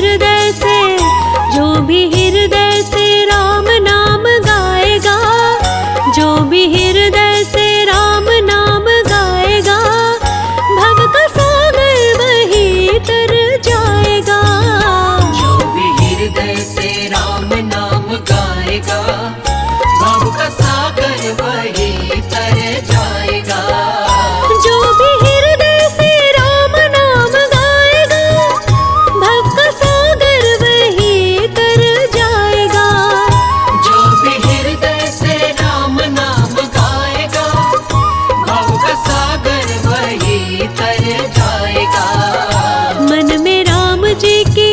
हृदय से, जो भी हृदय से राम नाम गाएगा, जो भी हृदय से राम नाम गाएगा, भव का सागर वही तर जाएगा। जो भी हृदय से राम नाम गाएगा, भव का सागर वही तर जाएगा। जो भी हृदय से राम नाम गाएगा, भव का सागर वही तर जाएगा। जो भी हृदय से राम नाम गाएगा, भव का सागर वही तर जाएगा। मन में राम जी की,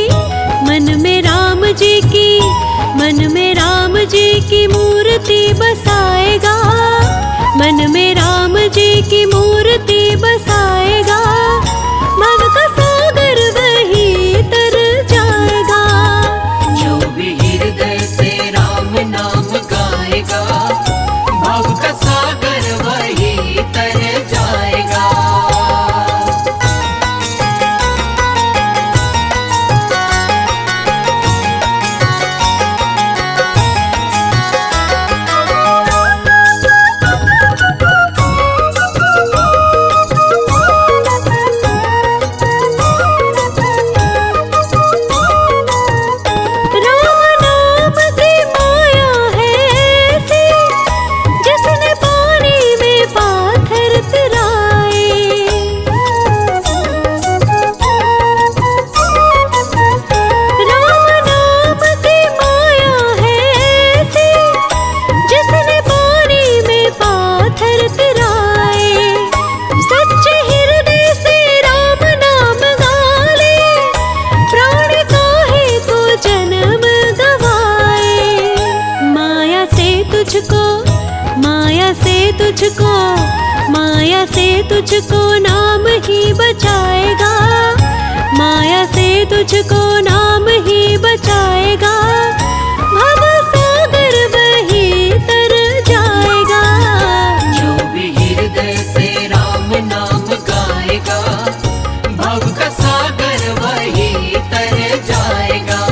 मन में राम जी की, मन में राम जी की मूर्ति बसाएगा, मन में राम जी की मूर्ति बसाएगा, भव का सागर वही तर जाएगा। जो भी हृदय से राम नाम गाएगा, भव का सागर वही तर जाएगा। राम नाम की माया है ऐसी, जिसने पानी में पाथर तराए। राम नाम की माया है ऐसी, जिसने पानी में पाथर तराए। सच्चे हृदय से राम नाम गाले, प्राण काहे को जन्म गवाए। माया से तुझको, माया से तुझको, माया से तुझको नाम ही बचाएगा, माया से तुझको नाम ही बचाएगा, भव सागर वही तर जाएगा। जो भी हृदय से राम नाम गाएगा, भव का सागर वही तर जाएगा।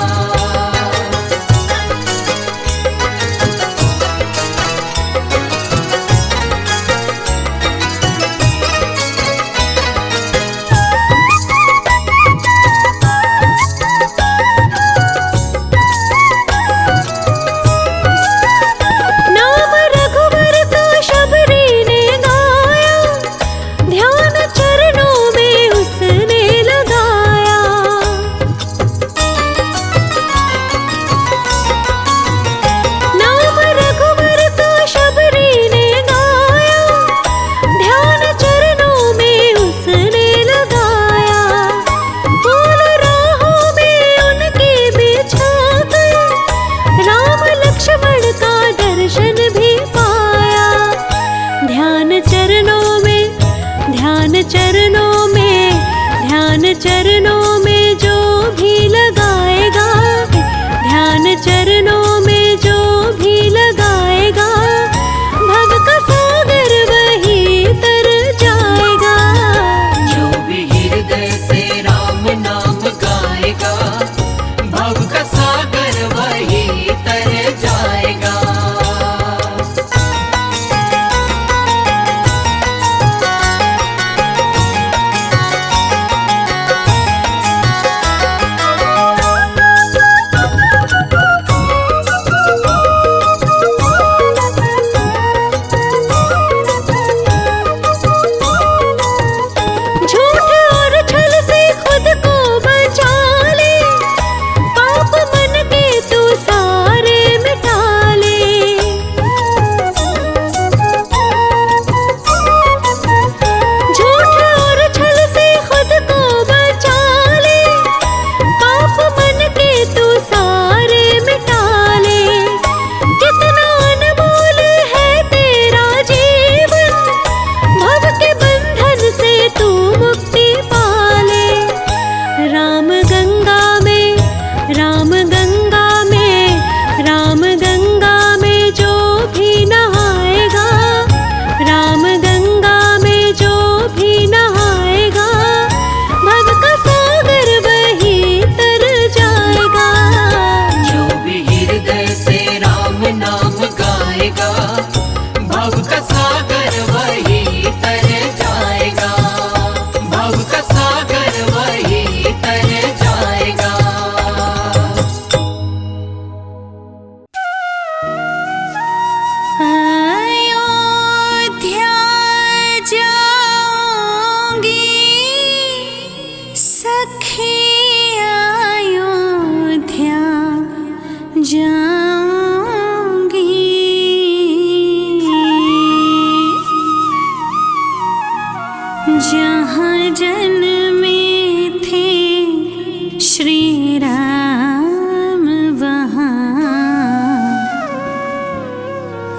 राम वहाँ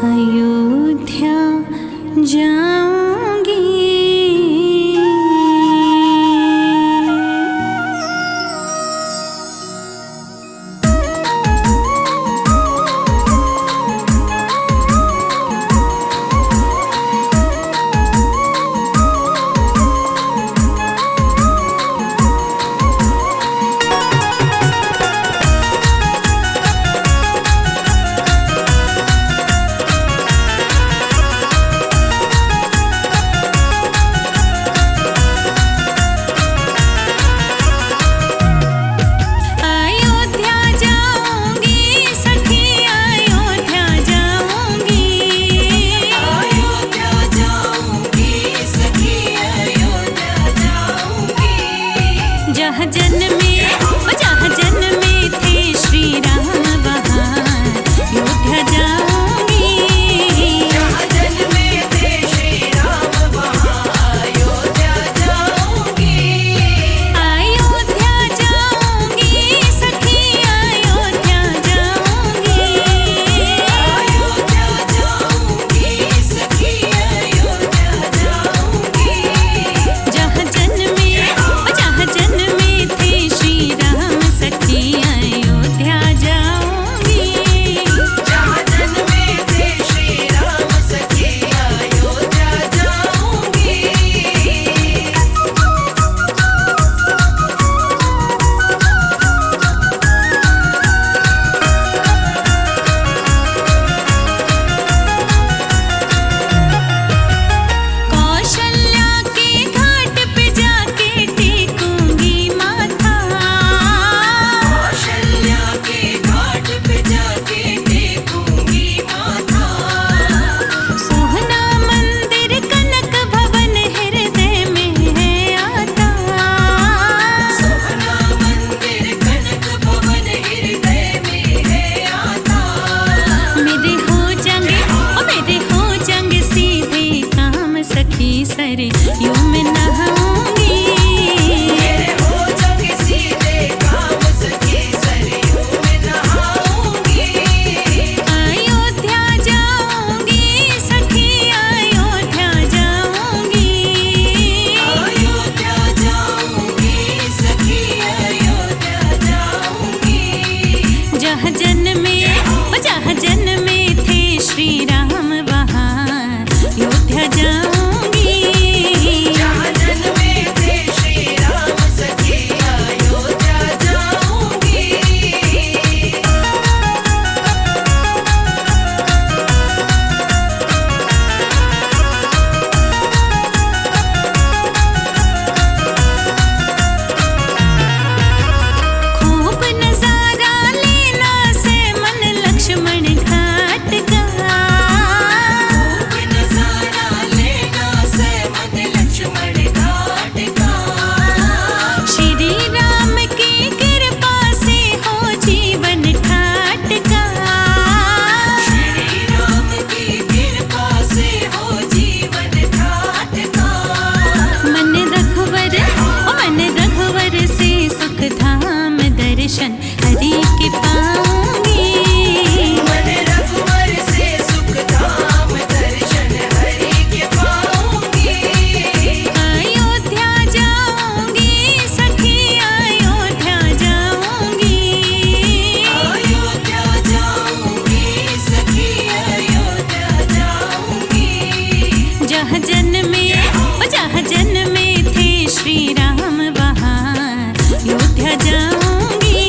अयोध्या जाऊंगी। जहाँ जन्मे थे श्री राम वहाँ अयोध्या जाऊंगी। जहाँ जन्मे थे श्री राम वहाँ अयोध्या जाऊंगी। अयोध्या जाऊंगी सखी अयोध्या जाऊंगी। अयोध्या जाऊंगी सखी अयोध्या जाऊंगी। जहाँ जन्मे थे श्री राम सखी अयोध्या जाऊंगी। जहाँ जन्मे थे श्री राम सखी अयोध्या जाऊंगी। कौशल्या के घाट पे जाके टेकूंगी माथा। कौशल्या के घाट पे जाके टेकूंगी माथा। सोहना मंदिर कनक भवन हृदय में है आता। सोहना मंदिर कनक भवन हृदय में है आता। मेरे हो जंग सीधे काम सखी सरे यूं में नहाऊंगी। मेरे हो जंग सीधे काम सखी सरयू में नहाऊंगी। अयोध्या जाऊंगी सखी अयोध्या जाऊंगी। अयोध्या जाऊंगी सखी अयोध्या जाऊंगी। जहाँ जन्मे थे श्री राम वहाँ अयोध्या जाऊंगी। जहाँ जन्मे थे श्री राम सखी अयोध्या जाऊंगी। खूब नजारा लेना से मन लक्ष्मण घाट का। खूब नजारा लेना से मन लक्ष्मण घाट का। श्री राम की कृपा से हो जीवन ठाट का। श्री राम की कृपा से हो जीवन ठाट का। मन रघुवर से सुख धाम दर्शन हरि के पाऊंगी। मन रघुवर से सुख धाम दर्शन हरि के पाऊंगी। अयोध्या जाऊंगी सखी अयोध्या जाऊंगी। अयोध्या जाऊंगी सखी अयोध्या जाऊंगी। जहाँ जन्मे थे श्री राम वहाँ अयोध्या जाऊंगी।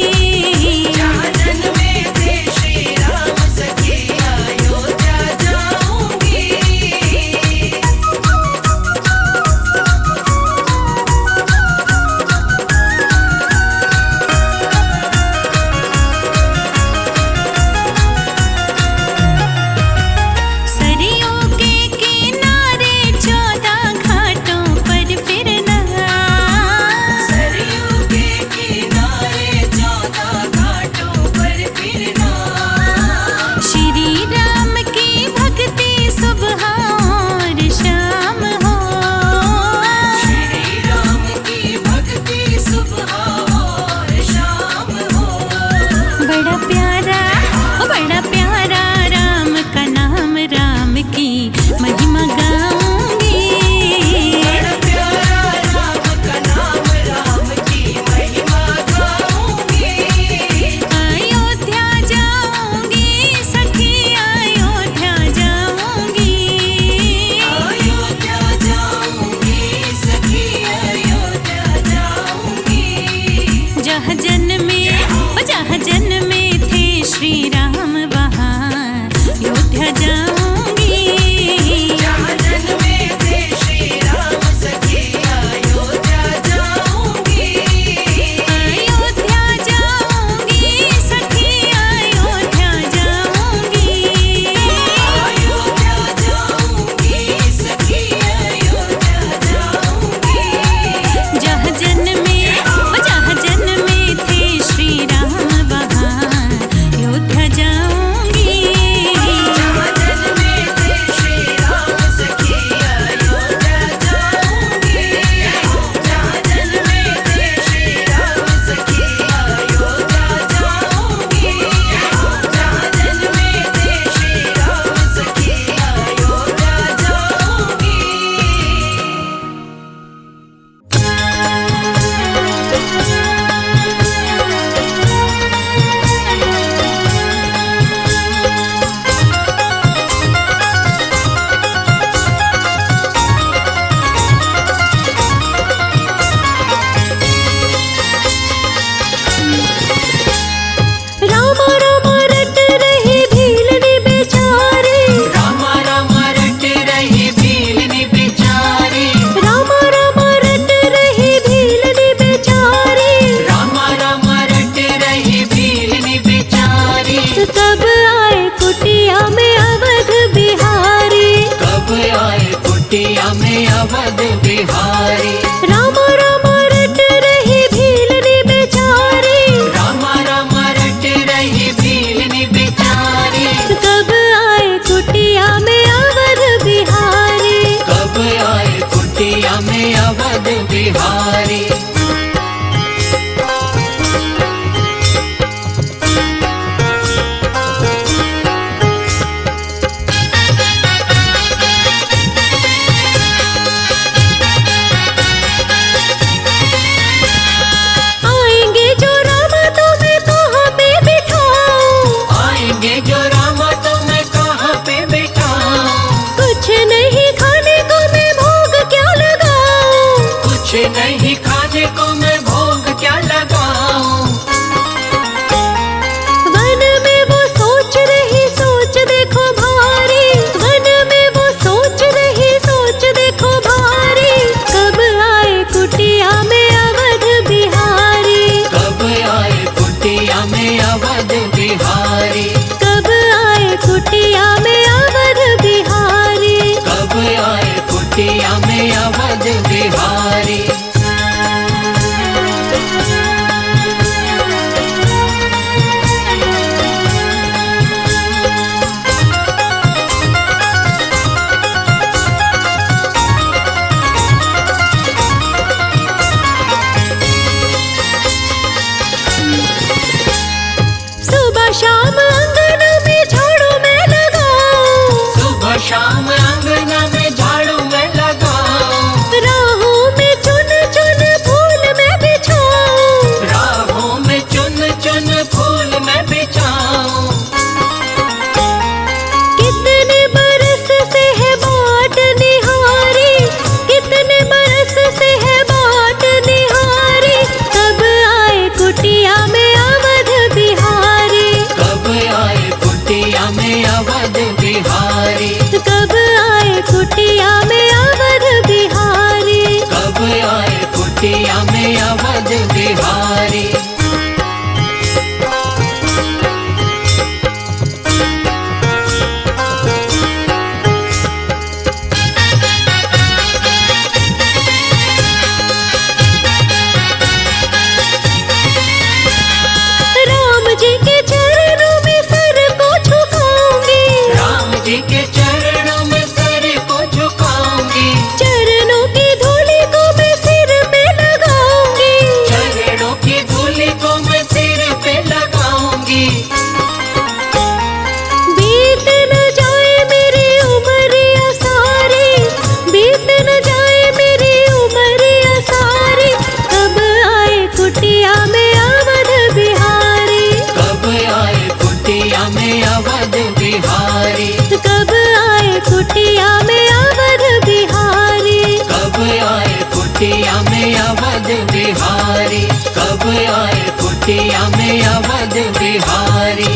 अवध बिहारी। राम राम रट रही भीलनी बेचारी, राम राम रट रही भीलनी बेचारी। कब आए कुटिया में अवध बिहारी, कब आए कुटिया में अवध बिहारी। आएंगे जो राम तुम्हें कहाँ पे बिठाऊं, आएंगे जो राम तो मैं कहाँ पे बिठाऊं। कुछ नहीं खाने को मैं भोग क्या लगाऊं, कुछ नहीं खाने को मैं भोग क्या लगाऊं। वन में वो सोच रही सोच देखो भारी, वन में वो सोच रही सोच देखो भारी। कब आए कुटिया में अवध बिहारी, कब आए कुटिया में अवध बिहारी। कब आए कुटिया में अवध बिहारी। कब आए कुटिया में अवध बिहारी। सुबह शाम अंगन में झाड़ू मैं लगाऊं, सुबह शाम अंगना में झाड़ू मैं लगाऊं। राहों में चुन चुन फूल मैं बिछाऊं, राहों में चुन चुन फूल मैं बिछाऊं। कितने बरस से है बाट निहारी, कितने बरस से है बाट निहारी। कब आए कुटिया में अवध बिहारी, कब आए कुटिया में अवध बिहारी। कब आए कुटिया में अवध बिहारी। कब आए कुटिया में अवध बिहारी। राम जी के चरणों में सर को झुकाऊंगी, राम जी के चरणों में सर को झुकाऊंगी। चरणों की धूलि को मैं सिर पे लगाऊंगी, चरणों की धूलि को मैं सिर पे लगाऊंगी। बीत न जाए मेरी उमरिया सारी, बीत न जाए मेरी उमरिया सारी। कब आए कुटिया में अवध बिहारी, कब आए कुटिया में अवध बिहारी। कब आए कुटिया में अवध बिहारी। कब आए कुटिया में अवध बिहारी। कब आए कुटिया में अवध बिहारी।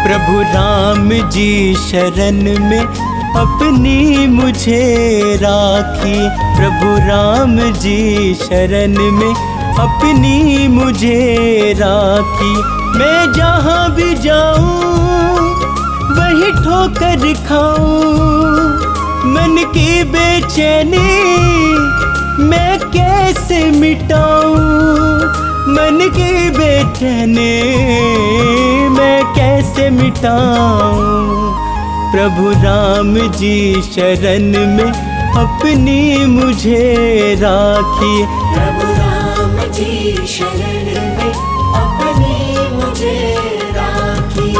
प्रभु राम जी शरण में अपनी मुझे राखी, प्रभु राम जी शरण में अपनी मुझे राखी। मैं जहाँ भी जाऊँ वही ठोकर खाऊं, मन की बेचैनी मैं कैसे मिटाऊं, मन की बेचैनी मैं कैसे मिटाऊं। प्रभु राम जी शरण में अपनी मुझे राखी, प्रभु राम जी शरण में अपनी मुझे राखी।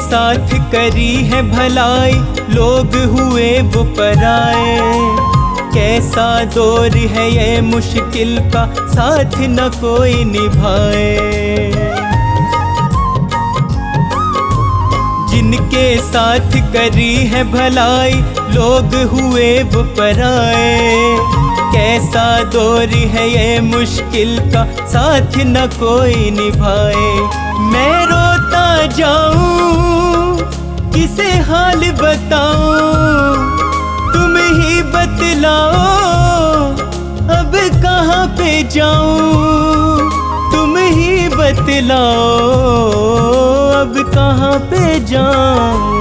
साथ करी है भलाई, लोग हुए वो पराए। कैसा दौर है ये मुश्किल का, साथ न कोई निभाए। जिनके साथ करी है भलाई, लोग हुए वो पराए। कैसा दौर है ये मुश्किल का, साथ न कोई निभाए। मैं रोता जाऊं, किसे हाल बताऊं, तुम ही बतलाओ अब कहाँ पे जाऊं। तुम ही बतलाओ अब कहाँ पे जाऊं।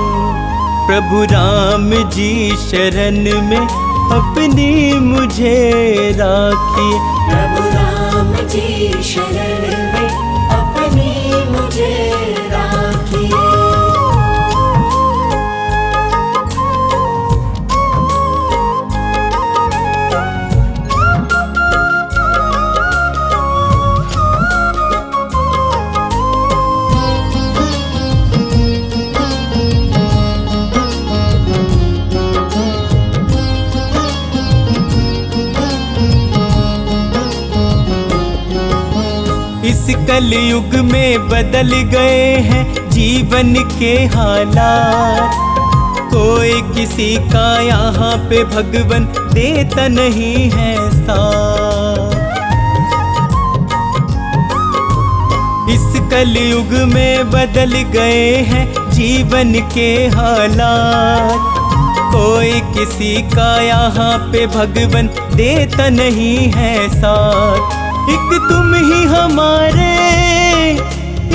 प्रभु राम जी शरण में अपनी मुझे राखिए। प्रभु राम जी शरण में अपनी मुझे राखिए। इस कलयुग में बदल गए हैं जीवन के हालात। कोई किसी का यहाँ पे भगवन देता नहीं है साथ। इस कलयुग में बदल गए हैं जीवन के हालात। कोई किसी का यहाँ पे भगवन देता नहीं है साथ। एक तुम ही हमारे,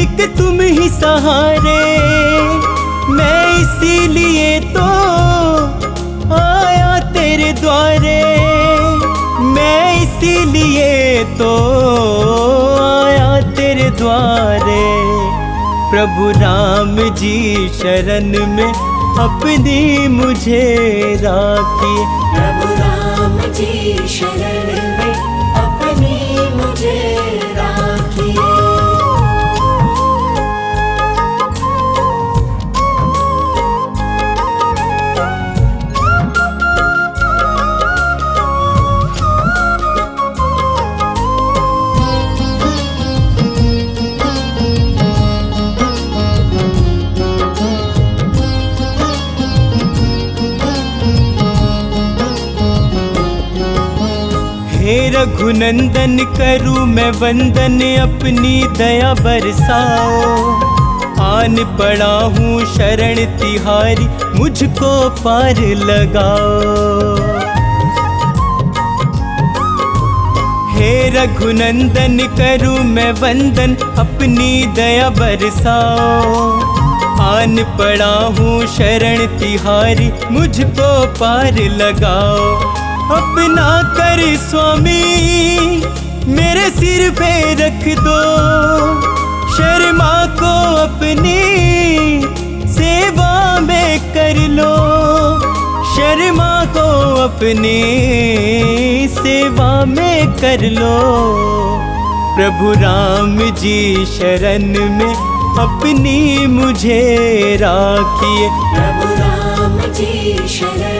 एक तुम ही सहारे। मैं इसीलिए तो आया तेरे द्वारे। मैं इसीलिए तो आया तेरे द्वारे। प्रभु राम जी शरण में अपनी मुझे राखिए। प्रभु राम जी शरण में अपनी मुझे राखिए। हे रघुनंदन करूँ मैं वंदन, अपनी दया बरसाओ। आन पड़ा हूँ शरण तिहारी, मुझको पार लगाओ। हे रघुनंदन करूँ मैं वंदन, अपनी दया बरसाओ। आन पड़ा हूँ शरण तिहारी, मुझको पार लगाओ। अपना कर स्वामी मेरे सिर पे रख दो। शर्मा को अपनी सेवा में कर लो। शर्मा को अपनी सेवा में कर लो। प्रभु राम जी शरण में अपनी मुझे राखिए। प्रभु राम जी शरण